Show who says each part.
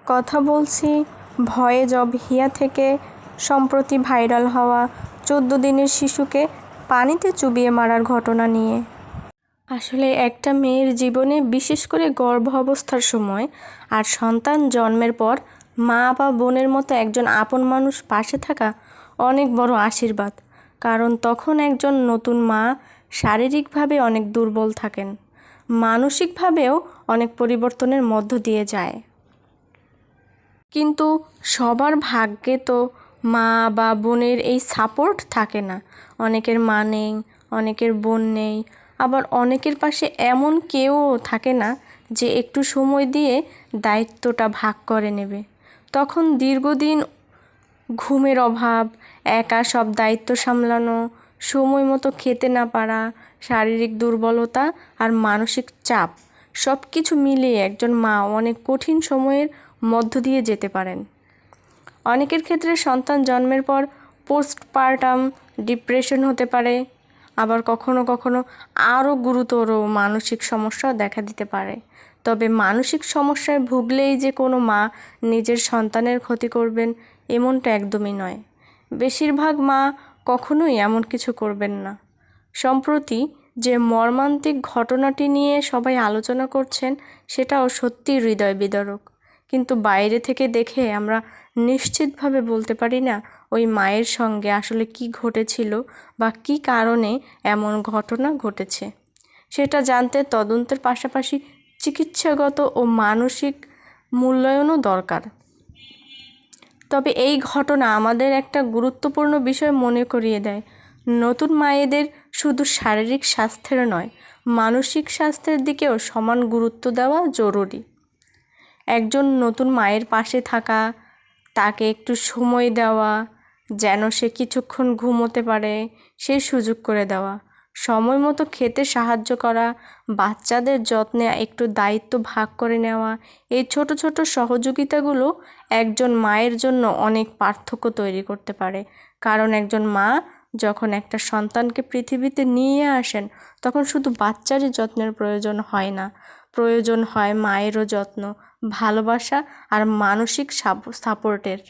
Speaker 1: কথা বলছি ভয়ে জব হিয়া থেকে সম্প্রতি ভাইরাল হওয়া 14 দিনের শিশুকে পানিতে চুবিয়ে মারার ঘটনা নিয়ে। আসলে একটা মেয়ের জীবনে, বিশেষ করে গর্ভাবস্থার সময় আর সন্তান জন্মের পর, মা বা বোনের মতো একজন আপন মানুষ পাশে থাকা অনেক বড় আশীর্বাদ। কারণ তখন একজন নতুন মা শারীরিকভাবে অনেক দুর্বল থাকেন, মানসিকভাবেও অনেক পরিবর্তনের মধ্য দিয়ে যায়। কিন্তু সবার ভাগ্যে তো মা বা বোনের এই সাপোর্ট থাকে না। অনেকের মা নেই, অনেকের বোন নেই, আবার অনেকের পাশে এমন কেউ থাকে না যে একটু সময় দিয়ে দায়িত্বটা ভাগ করে নেবে। তখন দীর্ঘদিন ঘুমের অভাব, একা সব দায়িত্ব সামলানো, সময় মতো খেতে না পারা, শারীরিক দুর্বলতা আর মানসিক চাপ, সব কিছু মিলিয়ে একজন মা অনেক কঠিন সময়ের মধ্য দিয়ে যেতে পারেন। অনেকের ক্ষেত্রে সন্তান জন্মের পর পোস্টপার্টাম ডিপ্রেশন হতে পারে, আবার কখনো কখনো আরও গুরুতর মানসিক সমস্যাও দেখা দিতে পারে। তবে মানসিক সমস্যায় ভুগলেই যে কোনো মা নিজের সন্তানের ক্ষতি করবেন এমনটা একদমই নয়। বেশিরভাগ মা কখনোই এমন কিছু করবেন না। সম্প্রতি যে মর্মান্তিক ঘটনাটি নিয়ে সবাই আলোচনা করছেন সেটাও সত্যিই হৃদয় বিদারক। কিন্তু বাইরে থেকে দেখে আমরা নিশ্চিতভাবে বলতে পারি না ওই মায়ের সঙ্গে আসলে কী ঘটেছিল বা কী কারণে এমন ঘটনা ঘটেছে। সেটা জানতে তদন্তের পাশাপাশি চিকিৎসাগত ও মানসিক মূল্যায়নও দরকার। তবে এই ঘটনা আমাদের একটা গুরুত্বপূর্ণ বিষয় মনে করিয়ে দেয়। নতুন মায়েদের শুধু শারীরিক স্বাস্থ্যের নয়, মানসিক স্বাস্থ্যের দিকেও সমান গুরুত্ব দেওয়া জরুরি। একজন নতুন মায়ের পাশে থাকা, তাকে একটু সময় দেওয়া, যেন সে কিছুক্ষণ ঘুমোতে পারে সেই সুযোগ করে দেওয়া, সময় মতো খেতে সাহায্য করা, বাচ্চাদের যত্নে একটু দায়িত্ব ভাগ করে নেওয়া, এই ছোট ছোট সহযোগিতাগুলো একজন মায়ের জন্য অনেক পার্থক্য তৈরি করতে পারে। কারণ একজন মা যখন একটা সন্তানকে পৃথিবীতে নিয়ে আসেন, তখন শুধু বাচ্চারই যত্নের প্রয়োজন হয় না, প্রয়োজন হয় মায়েরও যত্ন, ভালোবাসা আর মানসিক সাপোর্টের।